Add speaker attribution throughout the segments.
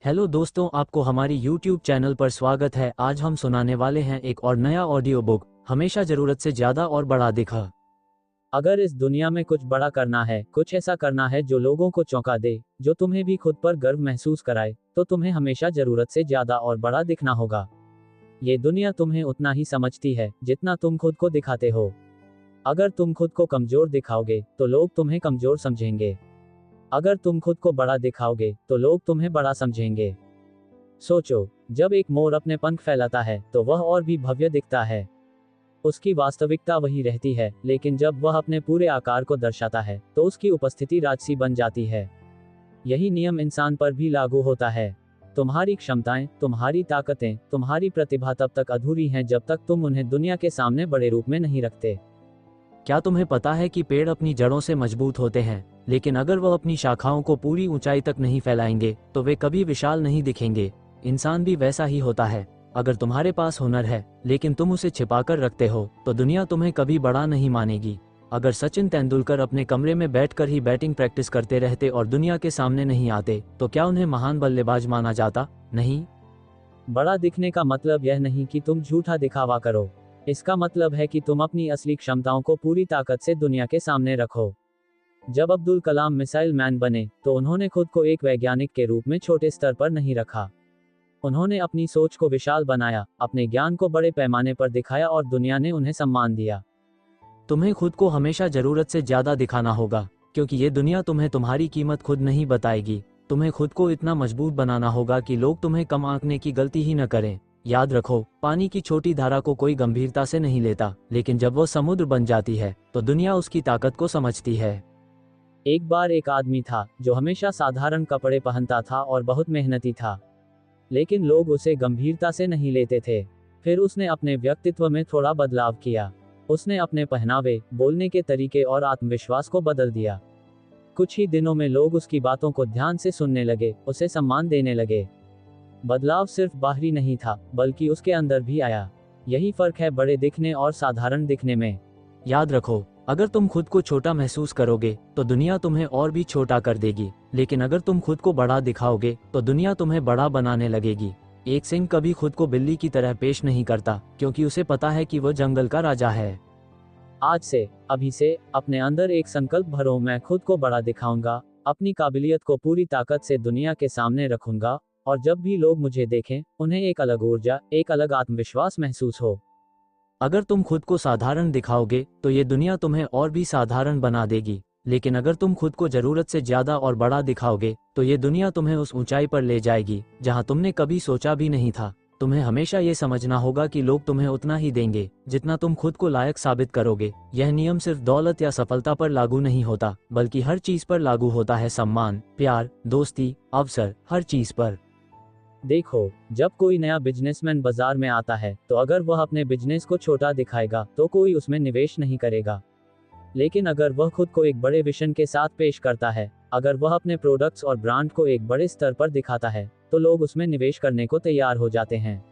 Speaker 1: Hello दोस्तों, आपको हमारी YouTube चैनल पर स्वागत है। आज हम सुनाने वाले हैं एक और नया ऑडियो बुक, हमेशा जरूरत से ज्यादा और बड़ा दिखा। अगर इस दुनिया में कुछ बड़ा करना है, कुछ ऐसा करना है जो लोगों को चौंका दे, जो तुम्हें भी खुद पर गर्व महसूस कराए, तो तुम्हें हमेशा जरूरत से ज्यादा और बड़ा दिखना होगा। ये दुनिया तुम्हें उतना ही समझती है जितना तुम खुद को दिखाते हो। अगर तुम खुद को कमजोर दिखाओगे तो लोग तुम्हें कमजोर समझेंगे। अगर तुम खुद को बड़ा दिखाओगे तो लोग तुम्हें बड़ा समझेंगे। सोचो, जब एक मोर अपने पंख फैलाता है तो वह और भी भव्य दिखता है। उसकी वास्तविकता वही रहती है, लेकिन जब वह अपने पूरे आकार को दर्शाता है तो उसकी उपस्थिति राजसी बन जाती है। यही नियम इंसान पर भी लागू होता है। तुम्हारी क्षमताएं, तुम्हारी ताकतें, तुम्हारी प्रतिभा तब तक अधूरी हैं जब तक तुम उन्हें दुनिया के सामने बड़े रूप में नहीं रखते। क्या तुम्हें पता है कि पेड़ अपनी जड़ों से मजबूत होते हैं, लेकिन अगर वह अपनी शाखाओं को पूरी ऊंचाई तक नहीं फैलाएंगे तो वे कभी विशाल नहीं दिखेंगे। इंसान भी वैसा ही होता है। अगर तुम्हारे पास हुनर है लेकिन तुम उसे छिपाकर रखते हो तो दुनिया तुम्हें कभी बड़ा नहीं मानेगी। अगर सचिन तेंदुलकर अपने कमरे में बैठकर ही बैटिंग प्रैक्टिस करते रहते और दुनिया के सामने नहीं आते तो क्या उन्हें महान बल्लेबाज माना जाता? नहीं। बड़ा दिखने का मतलब यह नहीं कि तुम झूठा दिखावा करो। इसका मतलब है कि तुम अपनी असली क्षमताओं को पूरी ताकत से दुनिया के सामने रखो। जब अब्दुल कलाम मिसाइल मैन बने तो उन्होंने खुद को एक वैज्ञानिक के रूप में छोटे स्तर पर नहीं रखा। उन्होंने अपनी सोच को विशाल बनाया, अपने ज्ञान को बड़े पैमाने पर दिखाया और दुनिया ने उन्हें सम्मान दिया। तुम्हें खुद को हमेशा जरूरत से ज्यादा दिखाना होगा, क्योंकि ये दुनिया तुम्हें तुम्हारी कीमत खुद नहीं बताएगी। तुम्हें खुद को इतना मजबूत बनाना होगा कि लोग तुम्हें कम आंकने की गलती ही न करें। याद रखो, पानी की छोटी धारा को कोई गंभीरता से नहीं लेता, लेकिन जब वो समुद्र बन जाती है तो दुनिया उसकी ताकत को समझती है। एक बार एक आदमी था जो हमेशा साधारण कपड़े पहनता था और बहुत मेहनती था, लेकिन लोग उसे गंभीरता से नहीं लेते थे। फिर उसने अपने व्यक्तित्व में थोड़ा बदलाव किया। उसने अपने पहनावे, बोलने के तरीके और आत्मविश्वास को बदल दिया। कुछ ही दिनों में लोग उसकी बातों को ध्यान से सुनने लगे, उसे सम्मान देने लगे। बदलाव सिर्फ बाहरी नहीं था, बल्कि उसके अंदर भी आया। यही फर्क है बड़े दिखने और साधारण दिखने में। याद रखो, अगर तुम खुद को छोटा महसूस करोगे तो दुनिया तुम्हें और भी छोटा कर देगी, लेकिन अगर तुम खुद को बड़ा दिखाओगे तो दुनिया तुम्हें बड़ा बनाने लगेगी। एक सिंह कभी खुद को बिल्ली की तरह पेश नहीं करता, क्योंकि उसे पता है कि वह जंगल का राजा है। आज से, अभी से, अपने अंदर एक संकल्प भरो, मैं खुद को बड़ा दिखाऊंगा, अपनी काबिलियत को पूरी ताकत से दुनिया के सामने रखूंगा, और जब भी लोग मुझे देखें, उन्हें एक अलग ऊर्जा, एक अलग आत्मविश्वास महसूस हो। अगर तुम खुद को साधारण दिखाओगे तो ये दुनिया तुम्हें और भी साधारण बना देगी, लेकिन अगर तुम खुद को जरूरत से ज्यादा और बड़ा दिखाओगे तो ये दुनिया तुम्हें उस ऊंचाई पर ले जाएगी जहां तुमने कभी सोचा भी नहीं था। तुम्हें हमेशा ये समझना होगा कि लोग तुम्हें उतना ही देंगे जितना तुम खुद को लायक साबित करोगे। यह नियम सिर्फ दौलत या सफलता पर लागू नहीं होता, बल्कि हर चीज पर लागू होता है। सम्मान, प्यार, दोस्ती, अवसर, हर चीज पर। देखो, जब कोई नया बिजनेसमैन बाजार में आता है तो अगर वह अपने बिजनेस को छोटा दिखाएगा तो कोई उसमें निवेश नहीं करेगा। लेकिन अगर वह खुद को एक बड़े विजन के साथ पेश करता है, अगर वह अपने प्रोडक्ट्स और ब्रांड को एक बड़े स्तर पर दिखाता है, तो लोग उसमें निवेश करने को तैयार हो जाते हैं।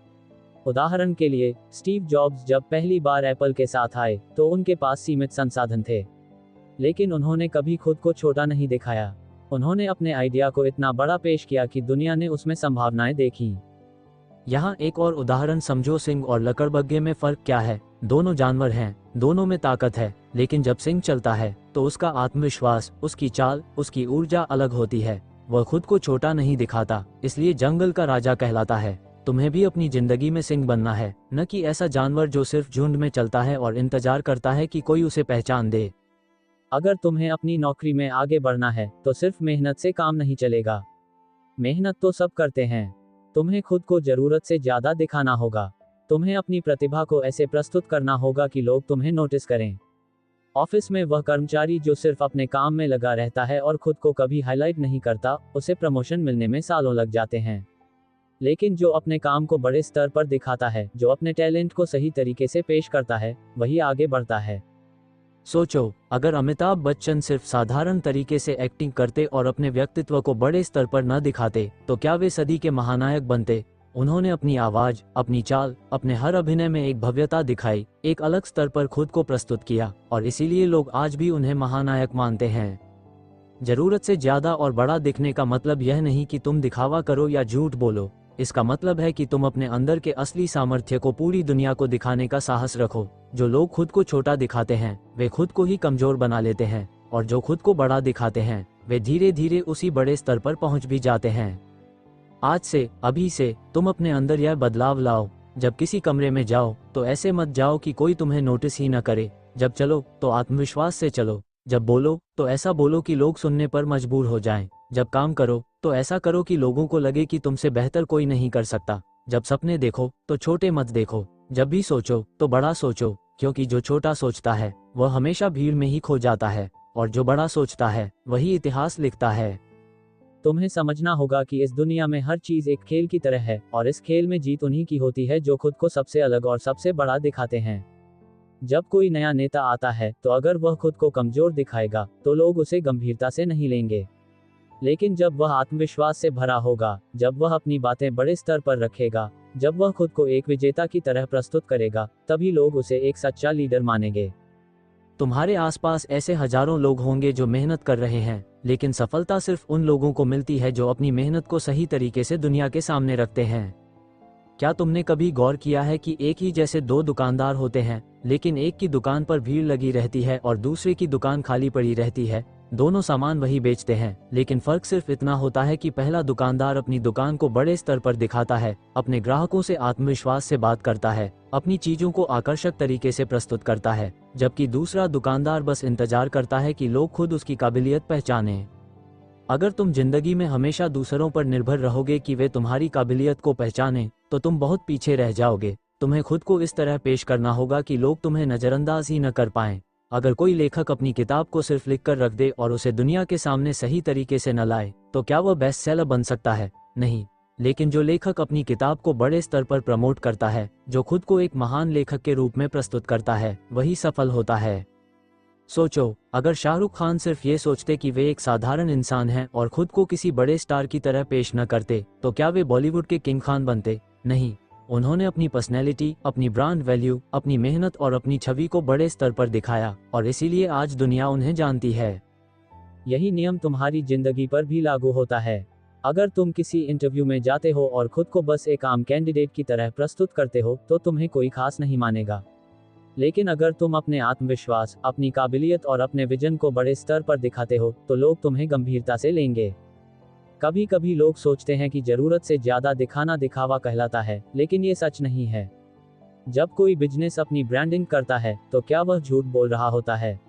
Speaker 1: उदाहरण के लिए, स्टीव जॉब्स जब पहली बार एप्पल के साथ आए तो उनके पास सीमित संसाधन थे, लेकिन उन्होंने कभी खुद को छोटा नहीं दिखाया। उन्होंने अपने आइडिया को इतना बड़ा पेश किया कि दुनिया ने उसमें संभावनाएं देखी। यहाँ एक और उदाहरण समझो, सिंह और लकड़बग्घे में फर्क क्या है? दोनों जानवर हैं, दोनों में ताकत है, लेकिन जब सिंह चलता है तो उसका आत्मविश्वास, उसकी चाल, उसकी ऊर्जा अलग होती है। वह खुद को छोटा नहीं दिखाता, इसलिए जंगल का राजा कहलाता है। तुम्हें भी अपनी जिंदगी में सिंह बनना है, न कि ऐसा जानवर जो सिर्फ झुंड में चलता है और इंतजार करता है कि कोई उसे पहचान दे। अगर तुम्हें अपनी नौकरी में आगे बढ़ना है तो सिर्फ मेहनत से काम नहीं चलेगा। मेहनत तो सब करते हैं। तुम्हें खुद को जरूरत से ज्यादा दिखाना होगा। तुम्हें अपनी प्रतिभा को ऐसे प्रस्तुत करना होगा कि लोग तुम्हें नोटिस करें। ऑफिस में वह कर्मचारी जो सिर्फ अपने काम में लगा रहता है और खुद को कभी हाईलाइट नहीं करता, उसे प्रमोशन मिलने में सालों लग जाते हैं। लेकिन जो अपने काम को बड़े स्तर पर दिखाता है, जो अपने टैलेंट को सही तरीके से पेश करता है, वही आगे बढ़ता है। सोचो, अगर अमिताभ बच्चन सिर्फ साधारण तरीके से एक्टिंग करते और अपने व्यक्तित्व को बड़े स्तर पर न दिखाते तो क्या वे सदी के महानायक बनते? उन्होंने अपनी आवाज, अपनी चाल, अपने हर अभिनय में एक भव्यता दिखाई, एक अलग स्तर पर खुद को प्रस्तुत किया, और इसीलिए लोग आज भी उन्हें महानायक मानते हैं। जरूरत से ज्यादा और बड़ा दिखने का मतलब यह नहीं कि तुम दिखावा करो या झूठ बोलो। इसका मतलब है कि तुम अपने अंदर के असली सामर्थ्य को पूरी दुनिया को दिखाने का साहस रखो। जो लोग खुद को छोटा दिखाते हैं वे खुद को ही कमजोर बना लेते हैं, और जो खुद को बड़ा दिखाते हैं वे धीरे धीरे उसी बड़े स्तर पर पहुंच भी जाते हैं। आज से, अभी से तुम अपने अंदर यह बदलाव लाओ। जब किसी कमरे में जाओ तो ऐसे मत जाओ कि कोई तुम्हें नोटिस ही न करे। जब चलो तो आत्मविश्वास से चलो। जब बोलो तो ऐसा बोलो कि लोग सुनने पर मजबूर हो जाएं। जब काम करो तो ऐसा करो कि लोगों को लगे कि तुमसे बेहतर कोई नहीं कर सकता। जब सपने देखो तो छोटे मत देखो। जब भी सोचो तो बड़ा सोचो, क्योंकि जो छोटा सोचता है वह हमेशा भीड़ में ही खो जाता है, और जो बड़ा सोचता है वही इतिहास लिखता है। तुम्हें समझना होगा कि इस दुनिया में हर चीज एक खेल की तरह है, और इस खेल में जीत उन्हीं की होती है जो खुद को सबसे अलग और सबसे बड़ा दिखाते हैं। जब कोई नया नेता आता है तो अगर वह खुद को कमजोर दिखाएगा तो लोग उसे गंभीरता से नहीं लेंगे। लेकिन जब वह आत्मविश्वास से भरा होगा, जब वह अपनी बातें बड़े स्तर पर रखेगा, जब वह खुद को एक विजेता की तरह प्रस्तुत करेगा, तभी लोग उसे एक सच्चा लीडर मानेंगे। तुम्हारे आसपास ऐसे हजारों लोग होंगे जो मेहनत कर रहे हैं, लेकिन सफलता सिर्फ उन लोगों को मिलती है जो अपनी मेहनत को सही तरीके से दुनिया के सामने रखते हैं। क्या तुमने कभी गौर किया है कि एक ही जैसे दो दुकानदार होते हैं, लेकिन एक की दुकान पर भीड़ लगी रहती है और दूसरे की दुकान खाली पड़ी रहती है? दोनों सामान वही बेचते हैं, लेकिन फर्क सिर्फ इतना होता है कि पहला दुकानदार अपनी दुकान को बड़े स्तर पर दिखाता है, अपने ग्राहकों से आत्मविश्वास से बात करता है, अपनी चीजों को आकर्षक तरीके से प्रस्तुत करता है, जबकि दूसरा दुकानदार बस इंतजार करता है कि लोग खुद उसकी काबिलियत पहचानें। अगर तुम जिंदगी में हमेशा दूसरों पर निर्भर रहोगे कि वे तुम्हारी काबिलियत को पहचानें, तो तुम बहुत पीछे रह जाओगे। तुम्हें खुद को इस तरह पेश करना होगा कि लोग तुम्हें नजरअंदाज ही न कर पाएं। अगर कोई लेखक अपनी किताब को सिर्फ लिखकर रख दे और उसे दुनिया के सामने सही तरीके से न लाए, तो क्या वह बेस्ट सेलर बन सकता है? नहीं। लेकिन जो लेखक अपनी किताब को बड़े स्तर पर प्रमोट करता है, जो खुद को एक महान लेखक के रूप में प्रस्तुत करता है, वही सफल होता है। सोचो, अगर शाहरुख खान सिर्फ ये सोचते कि वे एक साधारण इंसान हैं और खुद को किसी बड़े स्टार की तरह पेश न करते, तो क्या वे बॉलीवुड के किंग खान बनते? नहीं। उन्होंने अपनी पर्सनैलिटी, अपनी ब्रांड वैल्यू, अपनी मेहनत और अपनी छवि को बड़े स्तर पर दिखाया, और इसीलिए आज दुनिया उन्हें जानती है। यही नियम तुम्हारी जिंदगी पर भी लागू होता है। अगर तुम किसी इंटरव्यू में जाते हो और खुद को बस एक आम कैंडिडेट की तरह प्रस्तुत करते हो, तो तुम्हें कोई खास नहीं मानेगा। लेकिन अगर तुम अपने आत्मविश्वास, अपनी काबिलियत और अपने विजन को बड़े स्तर पर दिखाते हो, तो लोग तुम्हें गंभीरता से लेंगे। कभी कभी लोग सोचते हैं कि जरूरत से ज्यादा दिखाना दिखावा कहलाता है, लेकिन ये सच नहीं है। जब कोई बिजनेस अपनी ब्रांडिंग करता है, तो क्या वह झूठ बोल रहा होता है?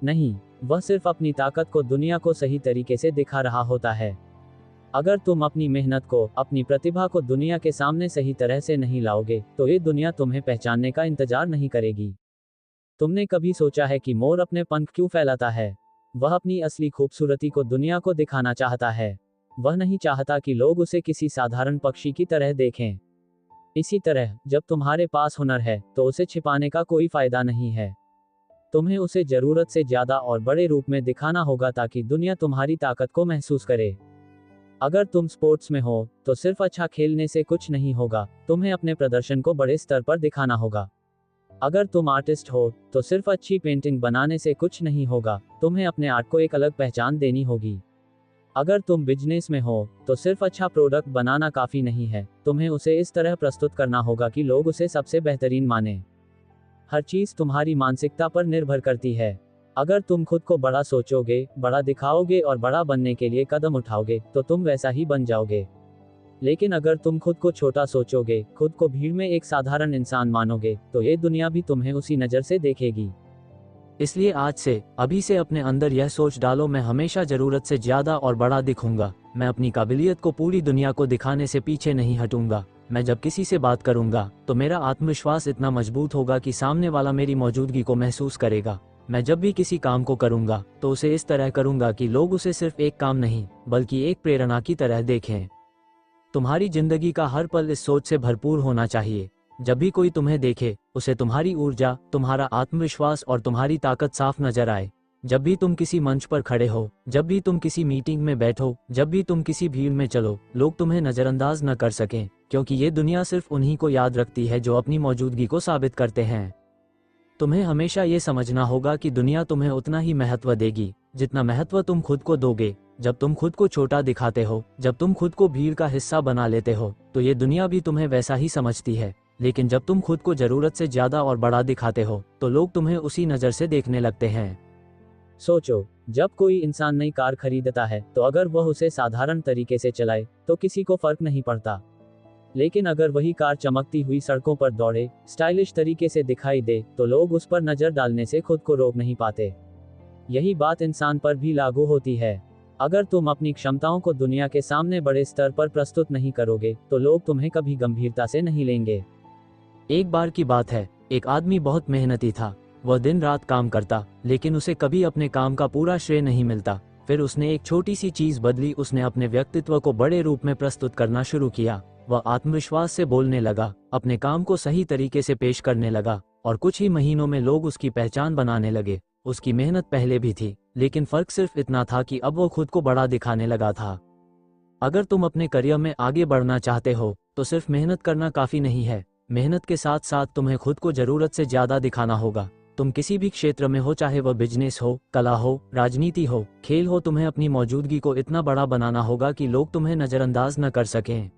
Speaker 1: नहीं, वह सिर्फ अपनी ताकत को दुनिया को सही तरीके से दिखा रहा होता है। अगर तुम अपनी मेहनत को, अपनी प्रतिभा को दुनिया के सामने सही तरह से नहीं लाओगे, तो ये दुनिया तुम्हें पहचानने का इंतजार नहीं करेगी। तुमने कभी सोचा है कि मोर अपने पंख क्यों फैलाता है? वह अपनी असली खूबसूरती को दुनिया को दिखाना चाहता है। वह नहीं चाहता कि लोग उसे किसी साधारण पक्षी की तरह देखें। इसी तरह, जब तुम्हारे पास हुनर है, तो उसे छिपाने का कोई फायदा नहीं है। तुम्हें उसे जरूरत से ज्यादा और बड़े रूप में दिखाना होगा ताकि दुनिया तुम्हारी ताकत को महसूस करे। अगर तुम स्पोर्ट्स में हो, तो सिर्फ अच्छा खेलने से कुछ नहीं होगा, तुम्हें अपने प्रदर्शन को बड़े स्तर पर दिखाना होगा। अगर तुम आर्टिस्ट हो, तो सिर्फ अच्छी पेंटिंग बनाने से कुछ नहीं होगा, तुम्हें अपने आर्ट को एक अलग पहचान देनी होगी। अगर तुम बिजनेस में हो, तो सिर्फ अच्छा प्रोडक्ट बनाना काफी नहीं है, तुम्हें उसे इस तरह प्रस्तुत करना होगा कि लोग उसे सबसे बेहतरीन माने। हर चीज तुम्हारी मानसिकता पर निर्भर करती है। अगर तुम खुद को बड़ा सोचोगे, बड़ा दिखाओगे और बड़ा बनने के लिए कदम उठाओगे, तो तुम वैसा ही बन जाओगे। लेकिन अगर तुम खुद को छोटा सोचोगे, खुद को भीड़ में एक साधारण इंसान मानोगे, तो ये दुनिया भी तुम्हें उसी नजर से देखेगी। इसलिए आज से, अभी से अपने अंदर यह सोच डालो, मैं हमेशा जरूरत से ज्यादा और बड़ा दिखूंगा। मैं अपनी काबिलियत को पूरी दुनिया को दिखाने से पीछे नहीं हटूंगा। मैं जब किसी से बात करूंगा, तो मेरा आत्मविश्वास इतना मजबूत होगा कि सामने वाला मेरी मौजूदगी को महसूस करेगा। मैं जब भी किसी काम को करूंगा, तो उसे इस तरह करूंगा कि लोग उसे सिर्फ एक काम नहीं, बल्कि एक प्रेरणा की तरह देखें। तुम्हारी जिंदगी का हर पल इस सोच से भरपूर होना चाहिए। जब भी कोई तुम्हें देखे, उसे तुम्हारी ऊर्जा, तुम्हारा आत्मविश्वास और तुम्हारी ताकत साफ नजर आए। जब भी तुम किसी मंच पर खड़े हो, जब भी तुम किसी मीटिंग में बैठो, जब भी तुम किसी भीड़ में चलो, लोग तुम्हें नजरअंदाज न कर सकें, क्योंकि ये दुनिया सिर्फ उन्हीं को याद रखती है जो अपनी मौजूदगी को साबित करते हैं। तुम्हें हमेशा ये समझना होगा कि दुनिया तुम्हें उतना ही महत्व देगी जितना महत्व तुम खुद को दोगे। जब तुम खुद को छोटा दिखाते हो, जब तुम खुद को भीड़ का हिस्सा बना लेते हो, तो ये दुनिया भी तुम्हें वैसा ही समझती है। लेकिन जब तुम खुद को जरूरत से ज्यादा और बड़ा दिखाते हो, तो लोग तुम्हें उसी नज़र से देखने लगते हैं। सोचो, जब कोई इंसान नई कार खरीदता है तो अगर वह उसे साधारण तरीके से चलाए तो किसी को फर्क नहीं पड़ता। लेकिन अगर वही कार चमकती हुई सड़कों पर दौड़े, स्टाइलिश तरीके से दिखाई दे, तो लोग उस पर नजर डालने से खुद को रोक नहीं पाते। यही बात इंसान पर भी लागू होती है। अगर तुम अपनी क्षमताओं को दुनिया के सामने बड़े स्तर पर प्रस्तुत नहीं करोगे, तो लोग तुम्हें कभी गंभीरता से नहीं लेंगे। एक बार की बात है, एक आदमी बहुत मेहनती था। वह दिन रात काम करता, लेकिन उसे कभी अपने काम का पूरा श्रेय नहीं मिलता। फिर उसने एक छोटी सी चीज बदली, उसने अपने व्यक्तित्व को बड़े रूप में प्रस्तुत करना शुरू किया। वह आत्मविश्वास से बोलने लगा, अपने काम को सही तरीके से पेश करने लगा, और कुछ ही महीनों में लोग उसकी पहचान बनाने लगे। उसकी मेहनत पहले भी थी, लेकिन फर्क सिर्फ इतना था कि अब वो खुद को बड़ा दिखाने लगा था। अगर तुम अपने करियर में आगे बढ़ना चाहते हो, तो सिर्फ मेहनत करना काफी नहीं है। मेहनत के साथ साथ तुम्हें खुद को जरूरत से ज्यादा दिखाना होगा। तुम किसी भी क्षेत्र में हो, चाहे वह बिजनेस हो, कला हो, राजनीति हो, खेल हो, तुम्हें अपनी मौजूदगी को इतना बड़ा बनाना होगा कि लोग तुम्हें नजरअंदाज न कर सकें।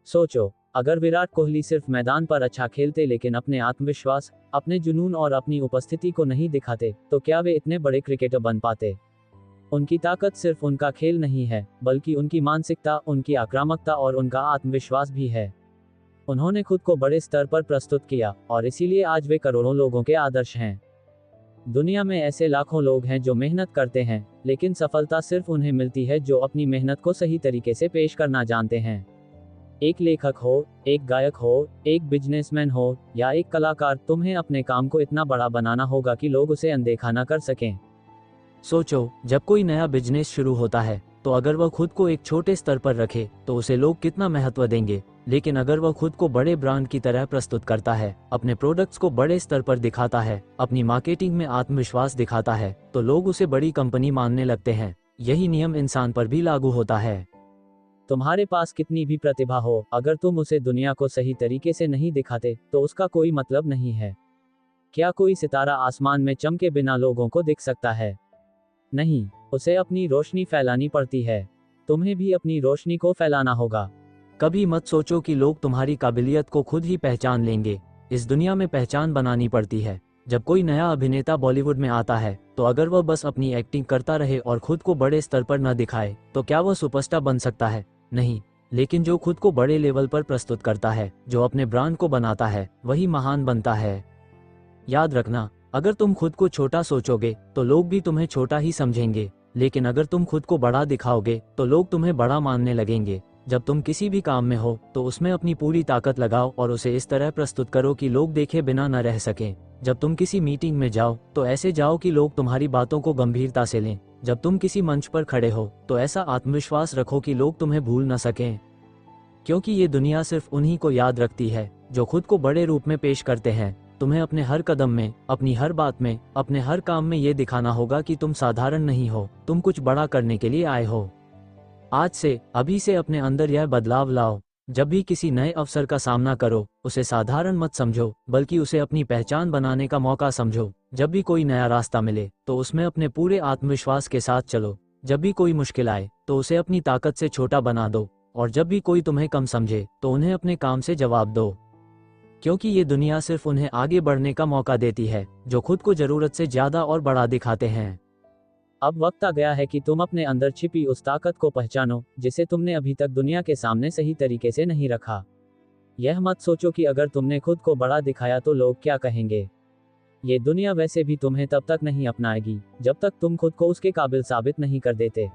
Speaker 1: सोचो, अगर विराट कोहली सिर्फ मैदान पर अच्छा खेलते लेकिन अपने आत्मविश्वास, अपने जुनून और अपनी उपस्थिति को नहीं दिखाते, तो क्या वे इतने बड़े क्रिकेटर बन पाते? उनकी ताकत सिर्फ उनका खेल नहीं है, बल्कि उनकी मानसिकता, उनकी आक्रामकता और उनका आत्मविश्वास भी है। उन्होंने खुद को बड़े स्तर पर प्रस्तुत किया, और इसीलिए आज वे करोड़ों लोगों के आदर्श हैं। दुनिया में ऐसे लाखों लोग हैं जो मेहनत करते हैं, लेकिन सफलता सिर्फ उन्हें मिलती है जो अपनी मेहनत को सही तरीके से पेश करना जानते हैं। एक लेखक हो, एक गायक हो, एक बिजनेसमैन हो, या एक कलाकार, तुम्हें अपने काम को इतना बड़ा बनाना होगा कि लोग उसे अनदेखा न कर सकें। सोचो, जब कोई नया बिजनेस शुरू होता है, तो अगर वह खुद को एक छोटे स्तर पर रखे तो उसे लोग कितना महत्व देंगे। लेकिन अगर वह खुद को बड़े ब्रांड की तरह प्रस्तुत करता है, अपने प्रोडक्ट्स को बड़े स्तर पर दिखाता है, अपनी मार्केटिंग में आत्मविश्वास दिखाता है, तो लोग उसे बड़ी कंपनी मानने लगते हैं। यही नियम इंसान पर भी लागू होता है। तुम्हारे पास कितनी भी प्रतिभा हो, अगर तुम उसे दुनिया को सही तरीके से नहीं दिखाते, तो उसका कोई मतलब नहीं है। क्या कोई सितारा आसमान में चमके बिना लोगों को दिख सकता है? नहीं, उसे अपनी रोशनी फैलानी पड़ती है। तुम्हें भी अपनी रोशनी को फैलाना होगा। कभी मत सोचो कि लोग तुम्हारी काबिलियत को खुद ही पहचान लेंगे। इस दुनिया में पहचान बनानी पड़ती है। जब कोई नया अभिनेता बॉलीवुड में आता है, तो अगर वह बस अपनी एक्टिंग करता रहे और खुद को बड़े स्तर पर न दिखाए, तो क्या वह सुपरस्टार बन सकता है? नहीं। लेकिन जो खुद को बड़े लेवल पर प्रस्तुत करता है, जो अपने ब्रांड को बनाता है, वही महान बनता है। याद रखना, अगर तुम खुद को छोटा सोचोगे तो लोग भी तुम्हें छोटा ही समझेंगे, लेकिन अगर तुम खुद को बड़ा दिखाओगे तो लोग तुम्हें बड़ा मानने लगेंगे। जब तुम किसी भी काम में हो, तो उसमें अपनी पूरी ताकत लगाओ और उसे इस तरह प्रस्तुत करो कि लोग देखे बिना न रह सकें। जब तुम किसी मीटिंग में जाओ, तो ऐसे जाओ कि लोग तुम्हारी बातों को गंभीरता से लें। जब तुम किसी मंच पर खड़े हो, तो ऐसा आत्मविश्वास रखो कि लोग तुम्हें भूल न सकें। क्योंकि ये दुनिया सिर्फ उन्हीं को याद रखती है जो खुद को बड़े रूप में पेश करते हैं। तुम्हें अपने हर कदम में, अपनी हर बात में, अपने हर काम में ये दिखाना होगा कि तुम साधारण नहीं हो, तुम कुछ बड़ा करने के लिए आए हो। आज से, अभी से अपने अंदर यह बदलाव लाओ। जब भी किसी नए अवसर का सामना करो, उसे साधारण मत समझो, बल्कि उसे अपनी पहचान बनाने का मौका समझो। जब भी कोई नया रास्ता मिले, तो उसमें अपने पूरे आत्मविश्वास के साथ चलो। जब भी कोई मुश्किल आए, तो उसे अपनी ताकत से छोटा बना दो, और जब भी कोई तुम्हें कम समझे, तो उन्हें अपने काम से जवाब दो। क्योंकि ये दुनिया सिर्फ उन्हें आगे बढ़ने का मौका देती है जो खुद को जरूरत से ज्यादा और बड़ा दिखाते हैं। अब वक्त आ गया है कि तुम अपने अंदर छिपी उस ताकत को पहचानो जिसे तुमने अभी तक दुनिया के सामने सही तरीके से नहीं रखा। यह मत सोचो कि अगर तुमने खुद को बड़ा दिखाया तो लोग क्या कहेंगे। ये दुनिया वैसे भी तुम्हें तब तक नहीं अपनाएगी जब तक तुम खुद को उसके काबिल साबित नहीं कर देते।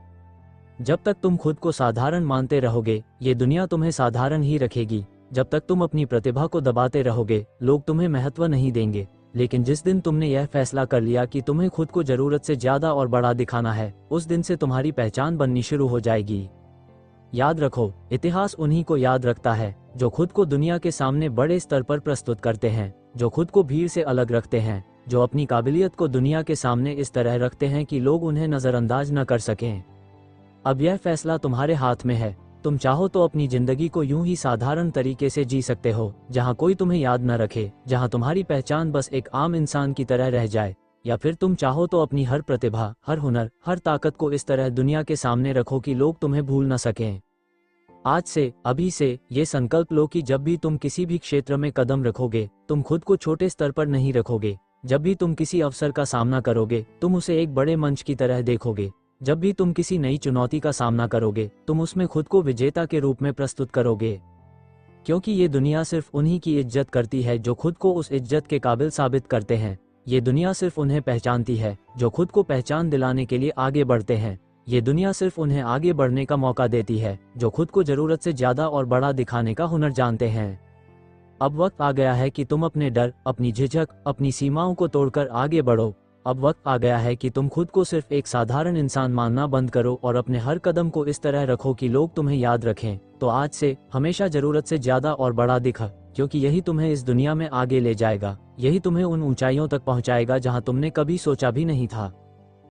Speaker 1: जब तक तुम खुद को साधारण मानते रहोगे, ये दुनिया तुम्हें साधारण ही रखेगी। जब तक तुम अपनी प्रतिभा को दबाते रहोगे, लोग तुम्हें महत्व नहीं देंगे। लेकिन जिस दिन तुमने यह फैसला कर लिया कि तुम्हें खुद को जरूरत से ज्यादा और बड़ा दिखाना है, उस दिन से तुम्हारी पहचान बननी शुरू हो जाएगी। याद रखो, इतिहास उन्हीं को याद रखता है जो खुद को दुनिया के सामने बड़े स्तर पर प्रस्तुत करते हैं, जो खुद को भीड़ से अलग रखते हैं, जो अपनी काबिलियत को दुनिया के सामने इस तरह रखते हैं कि लोग उन्हें नजरअंदाज न कर सकें। अब यह फैसला तुम्हारे हाथ में है। तुम चाहो तो अपनी जिंदगी को यूं ही साधारण तरीके से जी सकते हो, जहां कोई तुम्हें याद न रखे, जहां तुम्हारी पहचान बस एक आम इंसान की तरह रह जाए। या फिर तुम चाहो तो अपनी हर प्रतिभा, हर हुनर, हर ताकत को इस तरह दुनिया के सामने रखो कि लोग तुम्हें भूल न सकें। आज से, अभी से, ये संकल्प लो कि जब भी तुम किसी भी क्षेत्र में कदम रखोगे, तुम खुद को छोटे स्तर पर नहीं रखोगे। जब भी तुम किसी अवसर का सामना करोगे, तुम उसे एक बड़े मंच की तरह देखोगे। जब भी तुम किसी नई चुनौती का सामना करोगे, तुम उसमें खुद को विजेता के रूप में प्रस्तुत करोगे। क्योंकि ये दुनिया सिर्फ उन्हीं की इज्जत करती है जो खुद को उस इज्जत के काबिल साबित करते हैं। ये दुनिया सिर्फ उन्हें पहचानती है जो खुद को पहचान दिलाने के लिए आगे बढ़ते हैं। ये दुनिया सिर्फ उन्हें आगे बढ़ने का मौका देती है जो खुद को जरूरत से ज्यादा और बड़ा दिखाने का हुनर जानते हैं। अब वक्त आ गया है कि तुम अपने डर, अपनी झिझक, अपनी सीमाओं को तोड़कर आगे बढ़ो। अब वक्त आ गया है कि तुम खुद को सिर्फ एक साधारण इंसान मानना बंद करो और अपने हर कदम को इस तरह रखो कि लोग तुम्हें याद रखें। तो आज से हमेशा जरूरत से ज्यादा और बड़ा दिखा, क्योंकि यही तुम्हें इस दुनिया में आगे ले जाएगा। यही तुम्हें उन ऊंचाइयों तक पहुंचाएगा जहां तुमने कभी सोचा भी नहीं था।